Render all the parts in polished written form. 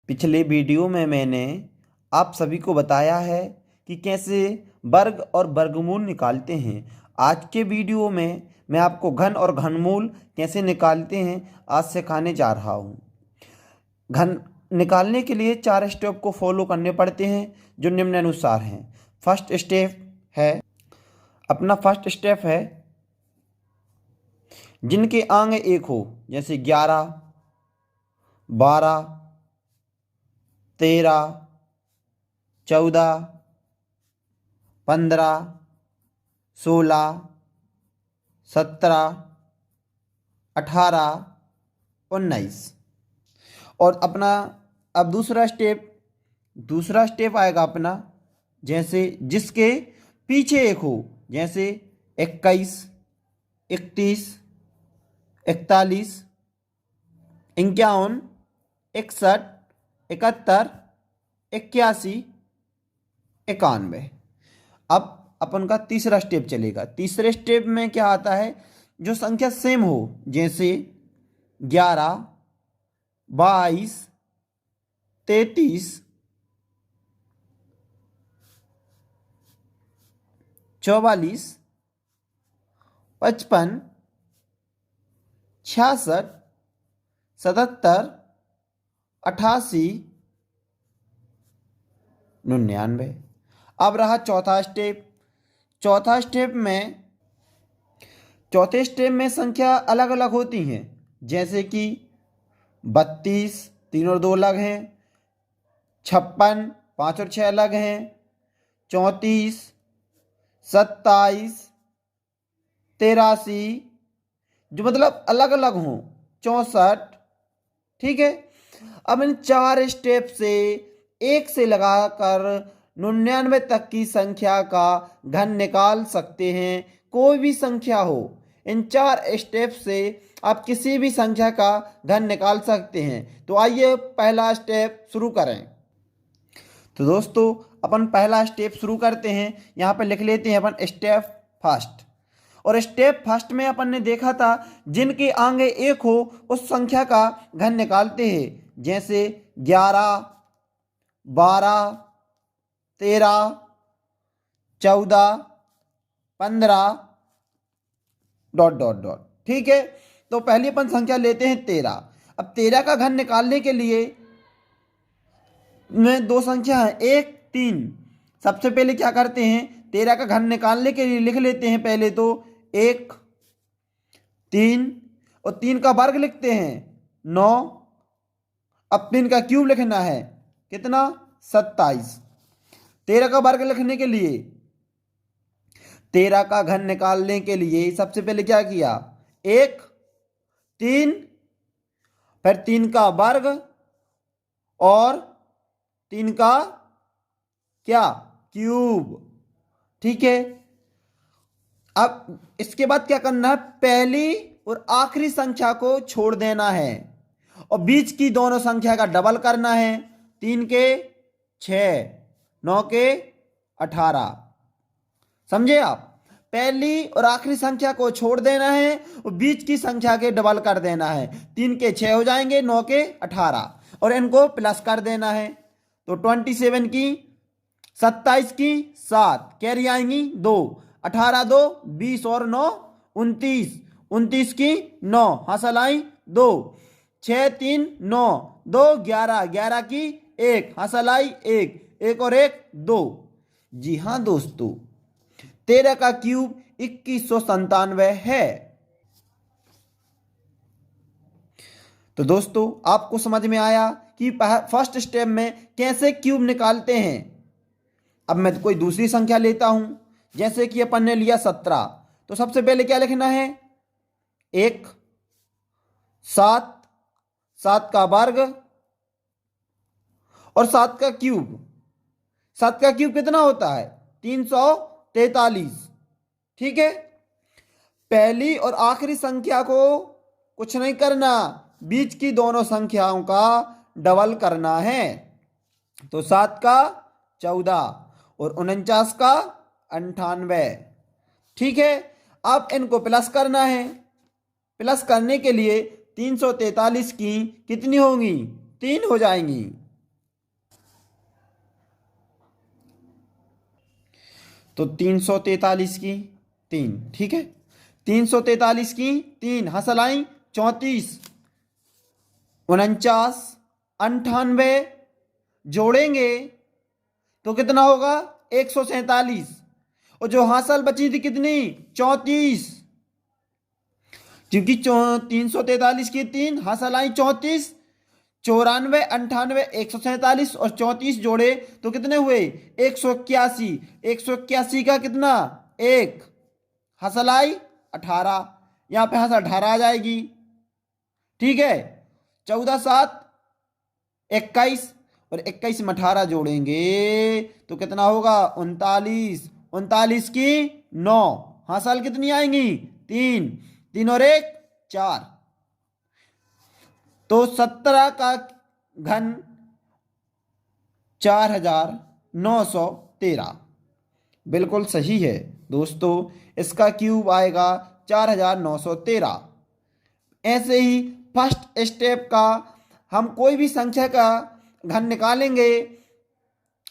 पिछले वीडियो में मैंने आप सभी को बताया है कि कैसे वर्ग और वर्गमूल निकालते हैं। आज के वीडियो में मैं आपको घन और घनमूल कैसे निकालते हैं आज सिखाने जा रहा हूँ। घन निकालने के लिए 4 स्टेप को फॉलो करने पड़ते हैं जो निम्नानुसार हैं। फर्स्ट स्टेप है जिनके अंग एक हो, जैसे 11, 12, 13, 14, 15, 16, 17, 18, 19। और अपना अब दूसरा स्टेप आएगा अपना, जैसे जिसके पीछे एक हो, जैसे 21, 31, 41, 51, 61, 71, 81, 91। अब अपन का तीसरा स्टेप चलेगा। तीसरे स्टेप में क्या आता है, जो संख्या सेम हो, जैसे 11, 22, 33, 44, 55, 66, 77, 88, 99। अब रहा चौथा स्टेप। चौथे स्टेप में संख्या अलग अलग होती हैं, जैसे कि 32 3 और 2 अलग हैं, 56 5 और 6 अलग हैं, 34, 27, 83, जो मतलब अलग अलग हों, 64। ठीक है। अब इन 4 स्टेप से 1 से लगाकर 99 तक की संख्या का घन निकाल सकते हैं। कोई भी संख्या हो, इन 4 स्टेप से आप किसी भी संख्या का घन निकाल सकते हैं। तो आइए पहला स्टेप शुरू करें। तो दोस्तों अपन पहला स्टेप शुरू करते हैं। यहाँ पर लिख लेते हैं अपन स्टेप फर्स्ट। और स्टेप फर्स्ट में अपन ने देखा था जिनके आगे एक हो उस संख्या का घन निकालते हैं, जैसे 11, 12, 13, 14, 15 ... ठीक है। तो पहली अपन संख्या लेते हैं 13। अब 13 का घन निकालने के लिए में 2 संख्या है, 1, 3। सबसे पहले क्या करते हैं, 13 का घन निकालने के लिए लिख लेते हैं पहले तो 1, 3 और 3 का वर्ग लिखते हैं 9। अब 3 का क्यूब लिखना है, कितना, 27। 13 का वर्ग लिखने के लिए 13 का घन निकालने के लिए सबसे पहले क्या किया, 1, 3, फिर 3 का वर्ग और 3 का क्या, क्यूब। ठीक है। अब इसके बाद क्या करना है, पहली और आखिरी संख्या को छोड़ देना है और बीच की दोनों संख्या का डबल करना है। 3 के 6, 9 के 18। समझे आप। पहली और आखिरी संख्या को छोड़ देना है और बीच की संख्या के डबल कर देना है। 3 के 6 हो जाएंगे, 9 के 18 और इनको प्लस कर देना है। तो 27 की 27 की 7 कैरी आएंगी 2, 18 2 20 और 9 29, 29 की 9 हासिल आई 2, 6 3 9 2 11, 11 की 1 हासिल आई 1, 1 और 1 2। जी हाँ दोस्तों, 13 का क्यूब 2197 है। तो दोस्तों आपको समझ में आया कि फर्स्ट स्टेप में कैसे क्यूब निकालते हैं। अब मैं कोई दूसरी संख्या लेता हूं, जैसे कि अपन ने लिया 17। तो सबसे पहले क्या लिखना है, 1, 7, 7 का वर्ग और 7 का क्यूब। 7 का क्यूब कितना होता है, 343। ठीक है। पहली और आखिरी संख्या को कुछ नहीं करना, बीच की दोनों संख्याओं का डबल करना है। तो 7 का 14 और 49 का 98। ठीक है। अब इनको प्लस करना है। प्लस करने के लिए 343 की कितनी होंगी, 3 हो जाएंगी। तो 343 की 3, ठीक है। 343 की 3 हसलाई 34, 49, 98 जोड़ेंगे तो कितना होगा 147। और जो हासिल बची थी कितनी 34, क्योंकि 343 की 3 हासिल आई 34, 94, 98, 147 और 34 जोड़े तो कितने हुए 181। 181 का कितना एक हासिल आई 18, यहां पे हासिल 18 आ जाएगी, ठीक है। 14 7 21 और 21 में 18 जोड़ेंगे तो कितना होगा 39। 39 की 9 हासिल कितनी आएंगी 3, 3 और 1 4, तो 17 का घन 4913। बिल्कुल सही है दोस्तों, इसका क्यूब आएगा 4913। ऐसे ही फर्स्ट स्टेप का हम कोई भी संख्या का घन निकालेंगे,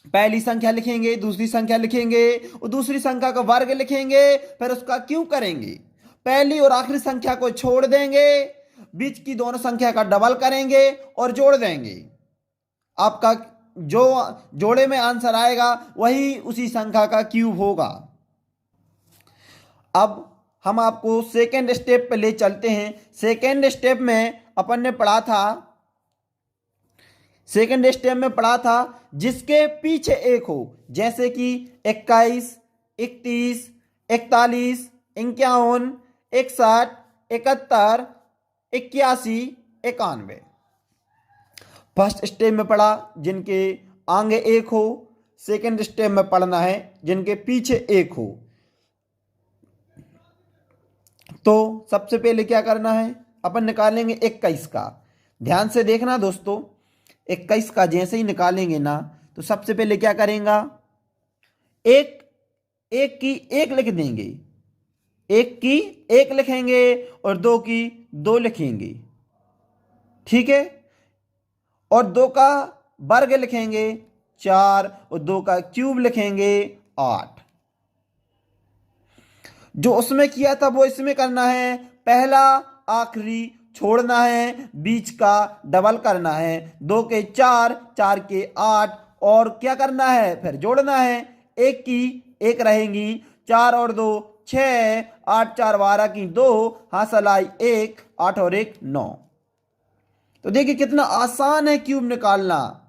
पहली संख्या लिखेंगे, दूसरी संख्या लिखेंगे और दूसरी संख्या का वर्ग लिखेंगे, फिर उसका क्यूब करेंगे। पहली और आखिरी संख्या को छोड़ देंगे, बीच की दोनों संख्या का डबल करेंगे और जोड़ देंगे। आपका जो जोड़े में आंसर आएगा वही उसी संख्या का क्यूब होगा। अब हम आपको सेकेंड स्टेप पे ले चलते हैं। सेकेंड स्टेप में अपन ने पढ़ा था, सेकेंड स्टेप में पढ़ा था जिसके पीछे एक हो, जैसे कि 21, 31, 41, 51, 61, 71, 81, 91। फर्स्ट स्टेप में पढ़ा जिनके आगे एक हो, सेकेंड स्टेप में पढ़ना है जिनके पीछे एक हो। तो सबसे पहले क्या करना है, अपन निकालेंगे 21 का। ध्यान से देखना दोस्तों, 21 का जैसे ही निकालेंगे ना तो सबसे पहले क्या करेंगे, एक एक की एक लिख देंगे, एक की एक लिखेंगे और दो की दो लिखेंगे, ठीक है। और दो का वर्ग लिखेंगे 4 और दो का क्यूब लिखेंगे 8। जो उसमें किया था वो इसमें करना है, पहला आखिरी छोड़ना है, बीच का डबल करना है, 2 के 4, 4 के 8 और क्या करना है फिर जोड़ना है, एक की एक रहेंगी, 4 और 2 6, 8 4 12 की 2 हासिल आई 1, 8 और 1 9। तो देखिए कितना आसान है क्यूब निकालना।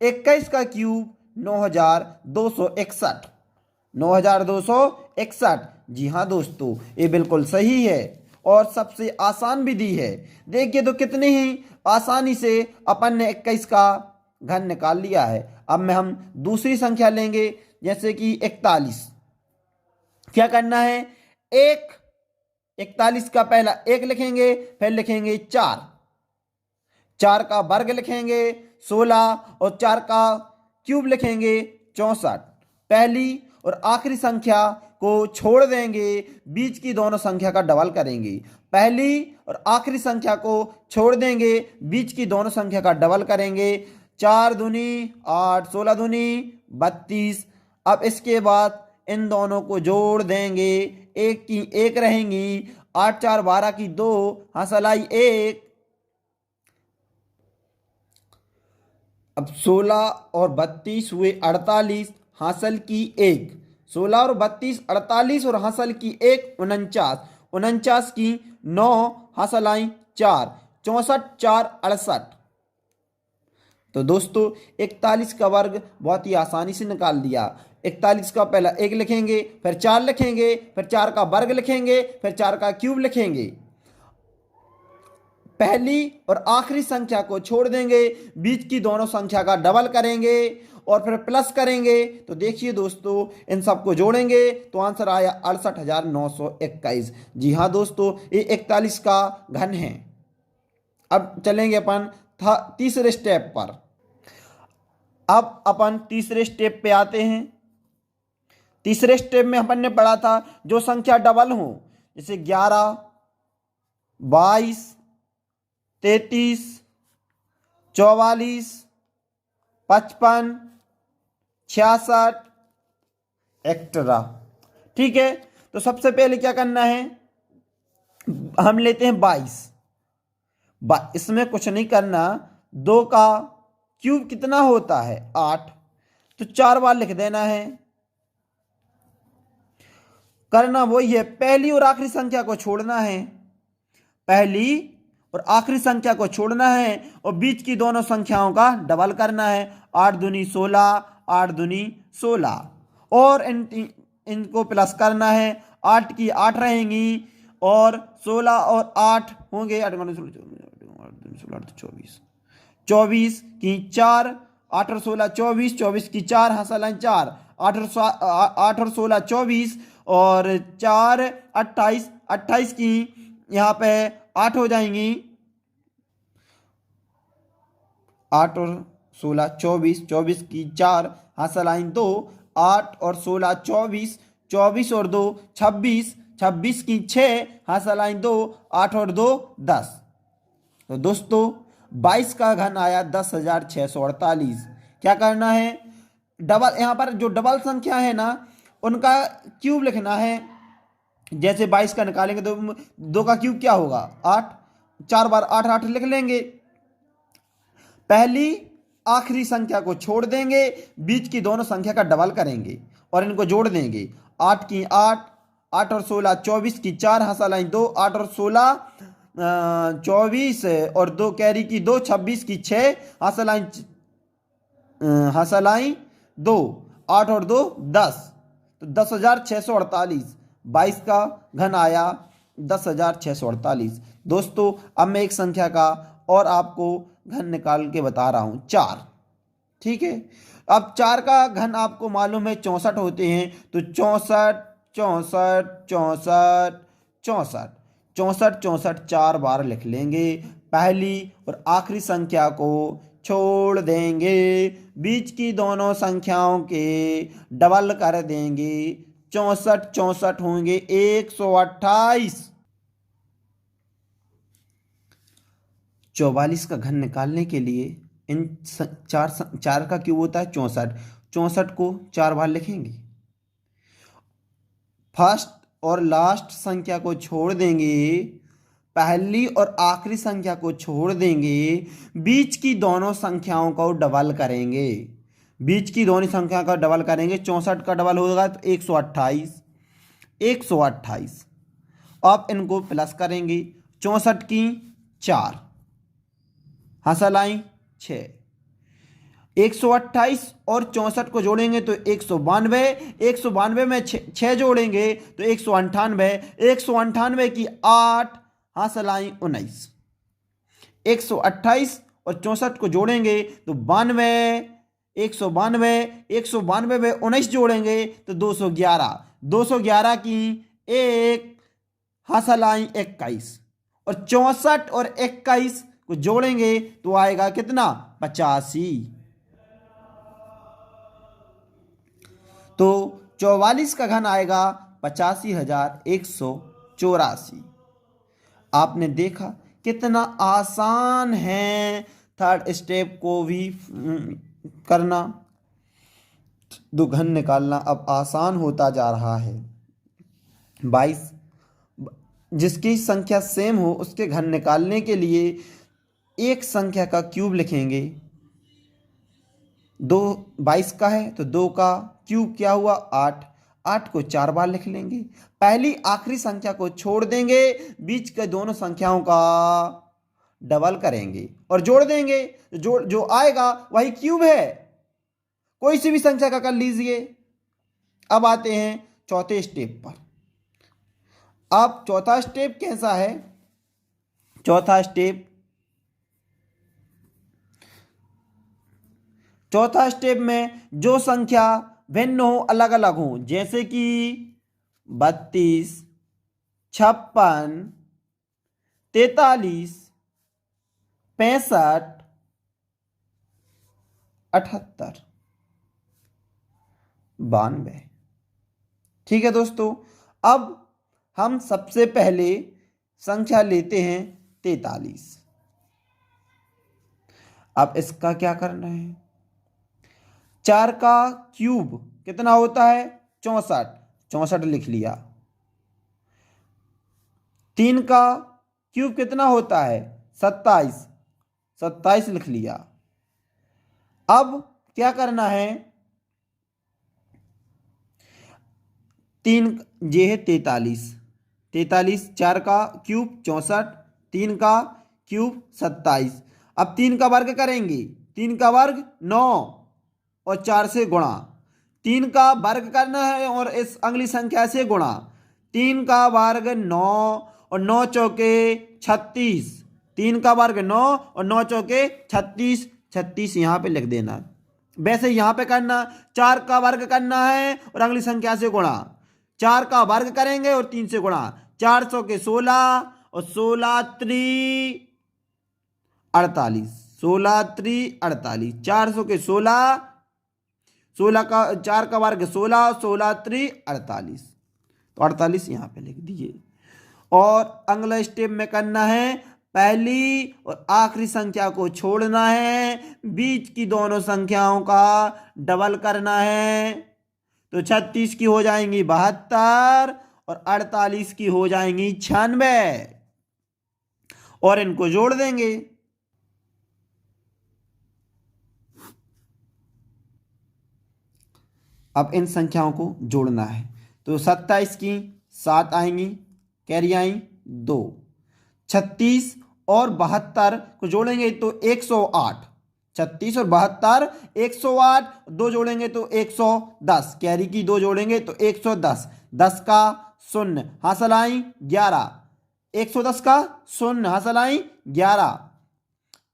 21 का क्यूब 9261, 9261। जी हाँ दोस्तों, ये बिल्कुल सही है और सबसे आसान विधि है। देखिए तो कितनी ही आसानी से अपन ने 21 का घन निकाल लिया है। अब में हम दूसरी संख्या लेंगे, जैसे कि 41। क्या करना है, एक 41 का पहला एक लिखेंगे, फिर लिखेंगे 4, 4 का वर्ग लिखेंगे 16 और 4 का क्यूब लिखेंगे 64। पहली और आखिरी संख्या को छोड़ देंगे, बीच की दोनों संख्या का डबल करेंगे। पहली और आखिरी संख्या को छोड़ देंगे, बीच की दोनों संख्या का डबल करेंगे। 4 दूनी 8, 16 दूनी 32। अब इसके बाद इन दोनों को जोड़ देंगे, एक की एक रहेंगी, 8 4 12 की 2 हासिल आई 1। अब 16 और 32 हुए 48, हासिल की 1। 16 और 32 48 और हासिल की 1 49। 49 की 9 हासिल आई 4। 64 4 68। तो दोस्तों 41 का वर्ग बहुत ही आसानी से निकाल दिया। 41 का पहला एक लिखेंगे, फिर 4 लिखेंगे, फिर 4 का वर्ग लिखेंगे, फिर 4 का क्यूब लिखेंगे। पहली और आखिरी संख्या को छोड़ देंगे, बीच की दोनों संख्या का डबल करेंगे और फिर प्लस करेंगे। तो देखिए दोस्तों, इन सबको जोड़ेंगे तो आंसर आया 68,921। जी हाँ दोस्तों, ये 41 का घन है। अब चलेंगे अपन तीसरे स्टेप पर। अब अपन तीसरे स्टेप पे आते हैं। तीसरे स्टेप में अपन ने पढ़ा था जो संख्या डबल हो, जैसे 11, 22, 33, 44, 55, 66 एक्स्ट्रा। ठीक है, तो सबसे पहले क्या करना है, हम लेते हैं 22। इसमें कुछ नहीं करना, 2 का क्यूब कितना होता है 8, तो 4 बार लिख देना है। करना वही है, पहली और आखिरी संख्या को छोड़ना है, पहली और आखिरी संख्या को छोड़ना है और बीच की दोनों संख्याओं का डबल करना है। 8 दूनी 16, 8 दूनी 16, और इनको प्लस करना है। 8 की 8 रहेंगी और 16 और 8 होंगे, 8 16 24, 24 की 4, 8 और 16 24, 24 की 4 हंसलाइन 4, 8 और 16 24 और 4 28, 28 की यहाँ पे 8 हो जाएंगी, 8 और 16 24, 24 की 4 हंसलाइन 2, 8 और 16 24, 24 और 2 26, 26 की 6 हंसलाइन 2, 8 और 2 10। तो दोस्तों 22 का घन आया 10,648। क्या करना है, डबल, यहाँ पर जो डबल संख्या है ना उनका क्यूब लिखना है। जैसे 22 का निकालेंगे तो 2 का क्यूब क्या होगा 8, 4 बार 8 8 लिख लेंगे। पहली आखिरी संख्या को छोड़ देंगे, बीच की दोनों संख्या का डबल करेंगे और इनको जोड़ देंगे। 8 की 8, 8 और 16 24 की 4 हंसलाइन 2, 8 और 16 24 और 2 कैरी की 2, 26 की 6 हंसलाइन 2, 8 और 2 10। तो 10,648, 22 का घन आया 10,648। दोस्तों अब मैं एक संख्या का और आपको घन निकाल के बता रहा हूं, 4। ठीक है, अब 4 का घन आपको मालूम है 64 होते हैं, तो 64 64 64 64 64 64 4 बार लिख लेंगे। पहली और आखिरी संख्या को छोड़ देंगे, बीच की दोनों संख्याओं के डबल कर देंगे। 64 64 होंगे 128। 44 का घन निकालने के लिए इन चार का क्यूब होता है 64, 64 को 4 बार लिखेंगे। फर्स्ट और लास्ट संख्या को छोड़ देंगे, पहली और आखिरी संख्या को छोड़ देंगे, बीच की दोनों संख्याओं को डबल करेंगे। बीच की दोनों संख्या का डबल करेंगे, 64 का डबल होगा तो 128, 128। अब इनको प्लस करेंगे, 64 की 4 हंसलाई 6, 128 और 64 को जोड़ेंगे तो 192, 192 में 6 जोड़ेंगे तो 198, 198 की 8 हंसलाई 19, 128 और 64 को जोड़ेंगे तो 92, 192, 192 में 19 जोड़ेंगे तो 211, 211 की 1 हंसलाई 21 और 64 और 21 को जोड़ेंगे तो आएगा कितना 85। तो 44 का घन आएगा 85,184। आपने देखा कितना आसान है थर्ड स्टेप को भी करना, दो घन निकालना अब आसान होता जा रहा है। 22 जिसकी संख्या सेम हो उसके घन निकालने के लिए एक संख्या का क्यूब लिखेंगे। 22 का है तो 2 का क्यूब क्या हुआ 8, 8 को 4 बार लिख लेंगे। पहली आखिरी संख्या को छोड़ देंगे, बीच के दोनों संख्याओं का डबल करेंगे और जोड़ देंगे, जो आएगा वही क्यूब है। कोई सी भी संख्या का कर लीजिए। अब आते हैं चौथे स्टेप पर। अब चौथा स्टेप कैसा है, चौथा स्टेप में जो संख्या भिन्न हो, अलग अलग हो, जैसे कि 32, 56, 43, 65, 78, 92। ठीक है दोस्तों, अब हम सबसे पहले संख्या लेते हैं 43। अब इसका क्या करना है, 4 का क्यूब कितना होता है 64, 64 लिख लिया। 3 का क्यूब कितना होता है? 27, 27 लिख लिया। अब क्या करना है? 3 ये है 43, 43, 4 का क्यूब 64, 3 का क्यूब 27। अब 3 का वर्ग करेंगे, 3 का वर्ग 9 और 4 से गुणा। 3 का वर्ग करना है और इस अगली संख्या से गुणा। 3 का वर्ग 9 और 9 चौके 36। 3 का वर्ग 9 और 9 चौके 36, 36 यहाँ पे लिख देना। वैसे यहाँ पे करना, 4 का वर्ग करना है और अगली संख्या से गुणा। 4 का वर्ग करेंगे और 3 से गुणा। 4 चौके 16 और 16 त्री 48, 16 त्री 48, 400 के 16, 16 का 4 का वर्ग 16, 16 त्री 48, तो 48 यहाँ पे लिख दिए। और अगला स्टेप में करना है, पहली और आखिरी संख्या को छोड़ना है, बीच की दोनों संख्याओं का डबल करना है। तो 36 की हो जाएंगी 72 और 48 की हो जाएंगी 96 और इनको जोड़ देंगे। अब इन संख्याओं को जोड़ना है, तो 27 की 7 आएंगी, कैरी आई 2। 36 और 72 को जोड़ेंगे तो 108, 36 और 72 108, 2 जोड़ेंगे तो 110, कैरी की 2 जोड़ेंगे तो 110। 10 का 0 हासिल आई 11, 110 का 0 हासिल आई 11।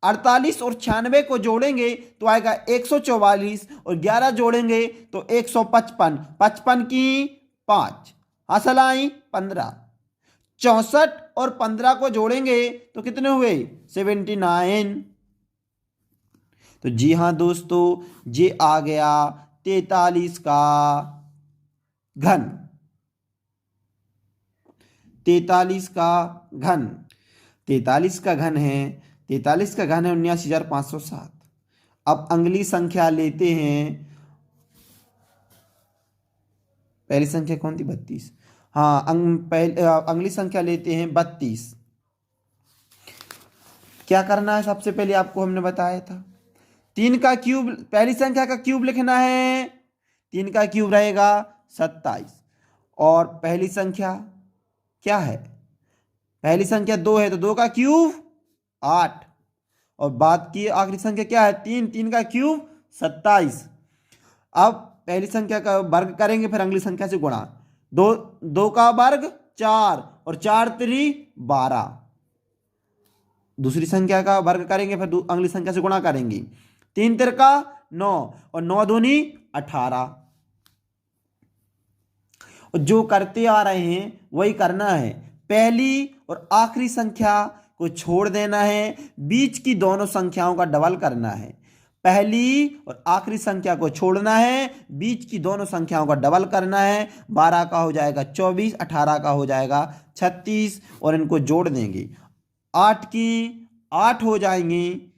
48 और 96 को जोड़ेंगे तो आएगा 144 और 11 जोड़ेंगे तो 155, 55 की 5 हासिल आई 15। 64 और 15 को जोड़ेंगे तो कितने हुए? 79। तो जी हाँ दोस्तों, ये आ गया 43 का घन। 43 का घन, 43 का घन है, 43 का घन है 79,507। अब अगली संख्या लेते हैं, पहली संख्या कौन थी? 32। हाँ, अगली संख्या लेते हैं 32। क्या करना है? सबसे पहले आपको हमने बताया था 3 का क्यूब, पहली संख्या का क्यूब लिखना है। 3 का क्यूब रहेगा 27 और पहली संख्या क्या है? पहली संख्या 2 है तो 2 का क्यूब 8 और बाद की आखिरी संख्या क्या है? 3, 3 का क्यूब 27। अब पहली संख्या का वर्ग करेंगे, फिर अगली संख्या से गुणा। 2 का वर्ग 4 और 4 त्री 12। दूसरी संख्या का वर्ग करेंगे, फिर अगली संख्या से गुणा करेंगे। 3 तिर का 9 और 9 दूनी 18। और जो करते आ रहे हैं वही करना है, पहली और आखिरी संख्या को छोड़ देना है, बीच की दोनों संख्याओं का डबल करना है। पहली और आखिरी संख्या को छोड़ना है, बीच की दोनों संख्याओं का डबल करना है। 12 का हो जाएगा 24, 18 का हो जाएगा 36 और इनको जोड़ देंगे। 8 की 8 हो जाएंगी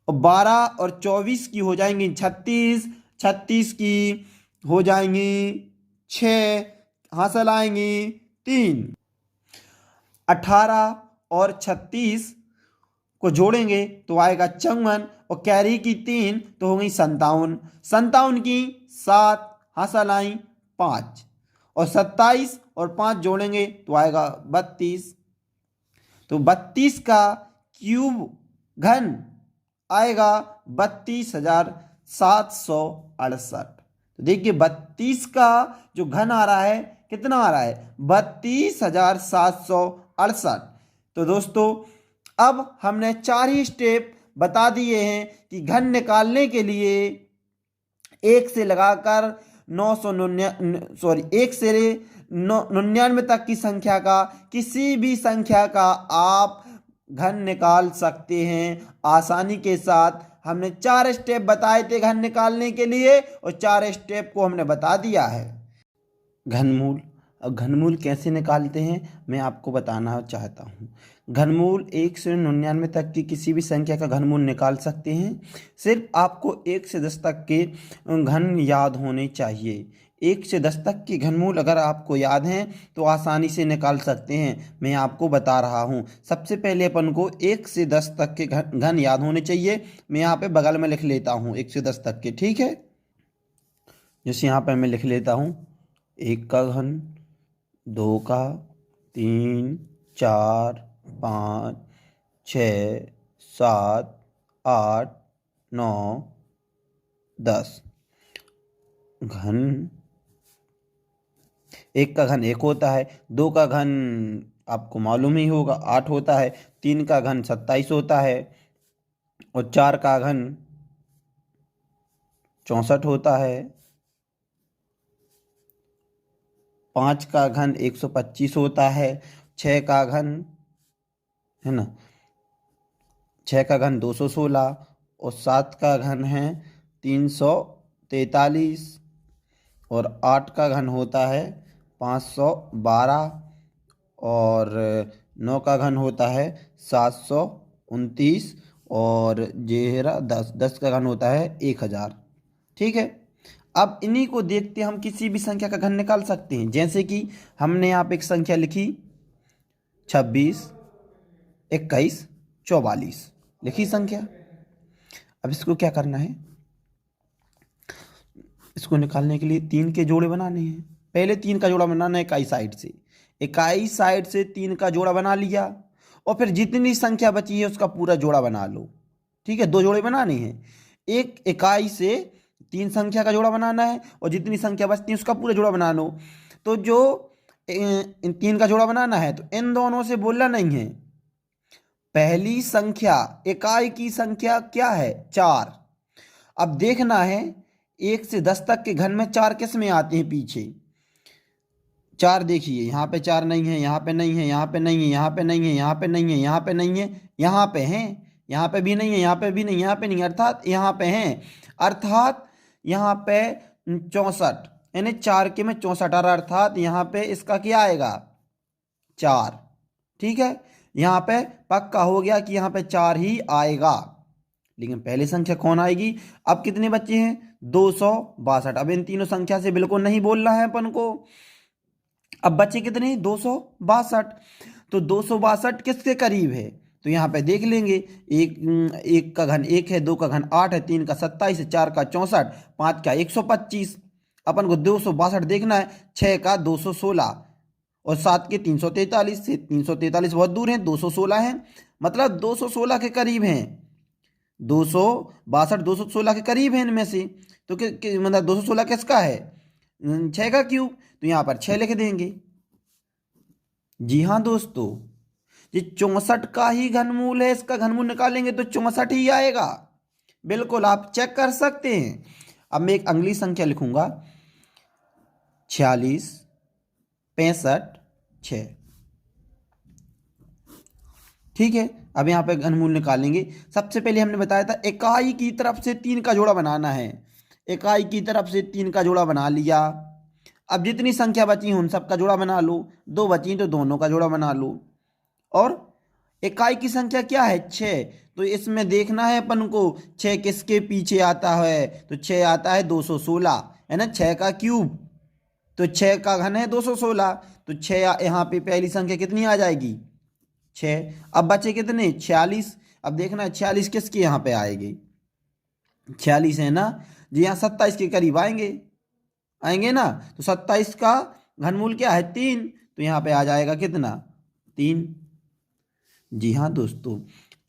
और 12 और 24 की हो जाएंगी 36, 36 की हो जाएंगी 6 हासिल आएंगी 3। 18 और 36 को जोड़ेंगे तो आएगा 54 और कैरी की 3 तो हो गई 57। 57 की 7 हासिल आई 5 और 27 और 5 जोड़ेंगे तो आएगा 32। तो 32 का क्यूब घन आएगा 32,768। तो देखिए 32 का जो घन आ रहा है कितना आ रहा है? 32,768। तो दोस्तों अब हमने 4 ही स्टेप बता दिए हैं कि घन निकालने के लिए 1 से लगाकर 1 से 99 तक की संख्या का किसी भी संख्या का आप घन निकाल सकते हैं आसानी के साथ। हमने 4 स्टेप बताए थे घन निकालने के लिए और 4 स्टेप को हमने बता दिया है। घनमूल, अब घनमूल कैसे निकालते हैं मैं आपको बताना चाहता हूँ। घनमूल 1 से 99 तक की किसी भी संख्या का घनमूल निकाल सकते हैं। सिर्फ आपको 1 से 10 तक के घन याद होने चाहिए। 1 से 10 तक के घनमूल अगर आपको याद हैं तो आसानी से निकाल सकते हैं। मैं आपको बता रहा हूँ। सबसे पहले अपन को 1 से 10 तक के घन याद होने चाहिए। मैं यहाँ पे बगल में लिख लेता हूँ 1 से 10 तक के, ठीक है। जैसे यहाँ पे मैं लिख लेता हूँ 1 का घन, 2 का, 3, 4, 5, 6, 7, 8, 9, 10 घन। 1 का घन 1 होता है, 2 का घन आपको मालूम ही होगा 8 होता है, 3 का घन 27 होता है और 4 का घन 64 होता है, 5 का घन 125 होता है, 6 का घन है ना, 6 का घन 216 और 7 का घन है 343 और 8 का घन होता है 512 और 9 का घन होता है 729 और 10 का घन होता है 1000। ठीक है। अब इन्हीं को देखते हम किसी भी संख्या का घन निकाल सकते हैं। जैसे कि हमने यहाँ पे एक संख्या लिखी 26, 21, 44 लिखी संख्या। अब इसको क्या करना है, इसको निकालने के लिए 3 के जोड़े बनाने हैं। पहले 3 का जोड़ा बनाना है इकाई साइड से, इकाई साइड से 3 का जोड़ा बना लिया और फिर जितनी संख्या बची है उसका पूरा जोड़ा बना लो। ठीक है, 2 जोड़े बनाने हैं, एक इकाई से 3 संख्या का जोड़ा बनाना है और जितनी संख्या बचती है उसका पूरा जोड़ा बना लो। तो जो इन 3 का जोड़ा बनाना है तो इन दोनों से बोलना नहीं है। पहली संख्या इकाई की संख्या क्या है, 4। अब देखना है 1 से 10 तक के घन में 4 किस में आते हैं पीछे। 4 देखिए यहाँ पे 4 नहीं है, यहाँ पे नहीं है, यहाँ पे नहीं है, यहाँ पे नहीं है, यहाँ पे नहीं है, यहाँ पे नहीं है, यहाँ पे हैं, यहाँ पे भी नहीं है, यहाँ पे भी नहीं, यहाँ पे नहीं, अर्थात यहाँ पे हैं, अर्थात यहाँ पे 64 यानी 4 के में 64 अर्थात यहाँ पे इसका क्या आएगा, 4। ठीक है, यहाँ पे पक्का हो गया कि यहाँ पे 4 ही आएगा। लेकिन पहली संख्या कौन आएगी। अब कितने बच्चे हैं, 262। अब इन तीनों संख्या से बिल्कुल नहीं बोलना है अपन को। अब बच्चे कितने, 262। तो 262 किसके करीब है, तो यहाँ पे देख लेंगे। एक का घन 1 है, 2 का घन 8 है, 3 का 27 है, 4 का 64, 5 का 125। अपन को 262 देखना है। 6 का 216 और 7 के 343 से 343 बहुत दूर है, 216 है, मतलब 216 के करीब हैं। 262 216 के करीब है इनमें से। तो मतलब 216 किसका है, 6 का क्यूब। तो यहाँ पर 6 लिख देंगे। जी हाँ दोस्तों, ये 64 का ही घनमूल है, इसका घनमूल निकालेंगे तो 64 ही आएगा। बिल्कुल आप चेक कर सकते हैं। अब मैं एक अगली संख्या लिखूंगा 46, 65, 6। ठीक है, अब यहाँ पे घनमूल निकालेंगे। सबसे पहले हमने बताया था इकाई की तरफ से 3 का जोड़ा बनाना है। इकाई की तरफ से 3 का जोड़ा बना लिया। अब जितनी संख्या बची उन सब का जोड़ा बना लो। 2 बची तो दोनों का जोड़ा बना लो। और इकाई की संख्या क्या है, 6। तो इसमें देखना है अपन को 6 किसके पीछे आता है, तो 6 आता है 216 है ना, 6 का क्यूब। तो 6 का घन है 216, तो 6 यहाँ पे पहली संख्या कितनी आ जाएगी, 6। अब बचे कितने, 46। अब देखना है 46 किसके यहाँ पे आएगी, 46 है ना जी हाँ, 27 के करीब आएंगे ना। तो 27 का घनमूल क्या है, 3। तो यहाँ पे आ जाएगा कितना, 3। जी हाँ दोस्तों,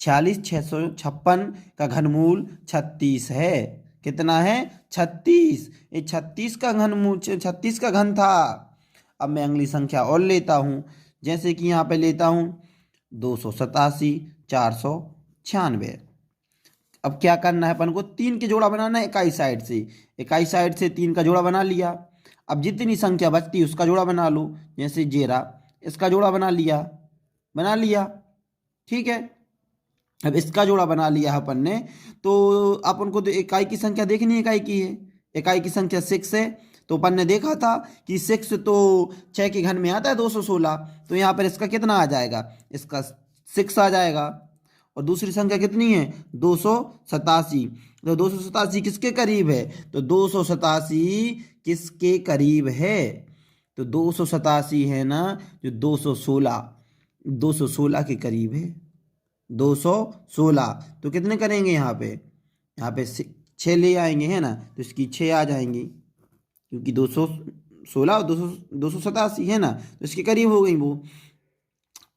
46 656 का घनमूल 36 है। कितना है, 36। ये 36 का घनमूल 36 का घन था। अब मैं अगली संख्या और लेता हूँ। जैसे कि यहाँ पे लेता हूँ 287, 496। अब क्या करना है अपन को, 3 के जोड़ा बनाना है इकाई साइड से। इकाई साइड से 3 का जोड़ा बना लिया। अब जितनी संख्या बचती है उसका जोड़ा बना लो। जैसे जेरा, इसका जोड़ा बना लिया। ठीक है, अब इसका जोड़ा बना लिया है अपन ने। तो अपन को तो इकाई की संख्या देखनी है, इकाई की है, इकाई की संख्या 6 है। तो अपन ने देखा था कि 6 तो 6 के घन में आता है 216। तो यहाँ पर इसका कितना आ जाएगा, इसका 6 आ जाएगा। और दूसरी संख्या कितनी है, 287। तो 287 किसके करीब है, तो 287 किसके करीब है? तो 287 है ना, जो 216 के करीब है। 216 तो कितने करेंगे यहाँ पे? यहाँ पे 6 ले आएंगे है ना, तो इसकी 6 आ जाएंगी, क्योंकि 216 और 287 है ना, तो इसके करीब हो गई वो।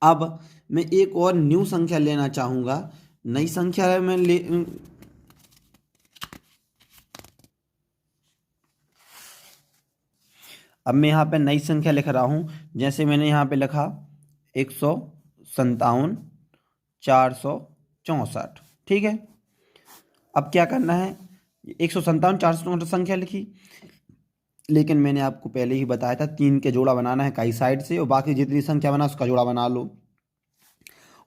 अब मैं एक और न्यू संख्या लेना चाहूँगा, नई संख्या में अब मैं यहाँ पे नई संख्या लिख रहा हूँ। जैसे मैंने यहाँ पे लिखा 157 464, ठीक है। अब क्या करना है, 157 464 संख्या लिखी, लेकिन मैंने आपको पहले ही बताया था 3 के जोड़ा बनाना है कई साइड से, और बाकी जितनी संख्या बना उसका जोड़ा बना लो।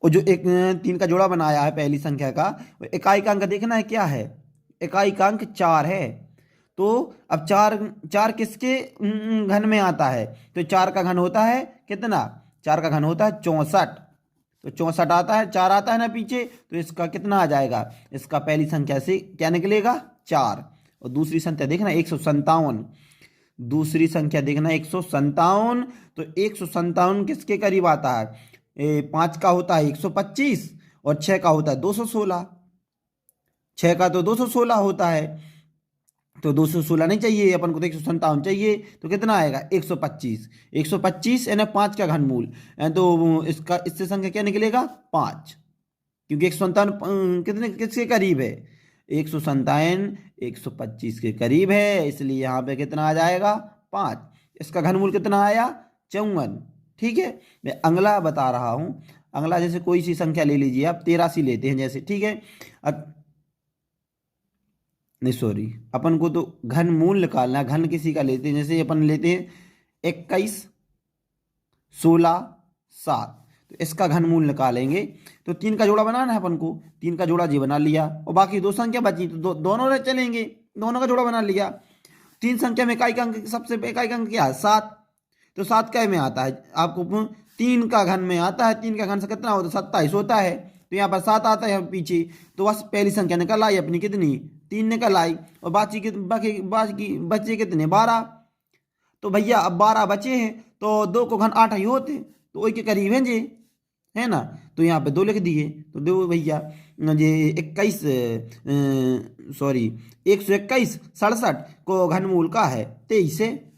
और जो एक 3 का जोड़ा बनाया है पहली संख्या का, इकाई का अंक देखना है क्या है, इकाई का अंक 4 है। तो अब 4 किसके घन में आता है? तो 4 का घन होता है कितना? 4 का घन होता है 64। तो 64 आता है, 4 आता है ना पीछे, तो इसका कितना आ जाएगा? इसका पहली संख्या से क्या निकलेगा? 4। और दूसरी संख्या देखना 157, दूसरी संख्या देखना 157। तो 157 किसके करीब आता है? 5 का होता है 125 और 6 का होता है 216। 6 का तो 216 होता है, तो 216 नहीं चाहिए अपन को, तो 157 चाहिए। तो कितना आएगा? 125। 125 यानी 5 का घनमूल, तो इसका इससे संख्या क्या निकलेगा? 5, क्योंकि 157 कितने किसके करीब है? 157 125 के करीब है, इसलिए यहाँ पे कितना आ जाएगा? 5। इसका घनमूल कितना आया? 54, ठीक है। मैं अगला बता रहा हूँ। अगला जैसे कोई सी संख्या ले लीजिए आप, 83 लेते हैं जैसे, ठीक है। नहीं सॉरी, अपन को तो घन मूल निकालना है, घन किसी का लेते हैं, जैसे अपन लेते हैं 21 16 7, तो इसका घन मूल निकालेंगे। तो 3 का जोड़ा बनाना है अपन को, 3 का जोड़ा जी बना लिया, और बाकी 2 संख्या बची तो दोनों रह चलेंगे, दोनों का जोड़ा बना लिया। 3 संख्या में इकाई का अंक, सबसे इकाई का अंक क्या है? 7। तो 7 क्या में आता है आपको? 3 का घन में आता है। 3 का घन से कितना होता है? 27 होता है। तो यहाँ पर 7 आता है पीछे, तो बस पहली संख्या निकल आई अपनी, कितनी? 3 निकल आई। और बाकी बचे कितने? 12। तो भैया अब 12 बचे हैं, तो 2 को घन 8 ही होते, तो वही के करीब हैं जी, है ना। तो यहाँ पे 2 लिख दिए, तो दो भैया ये 21 सॉरी 121 67 को घनमूल का है 23 है।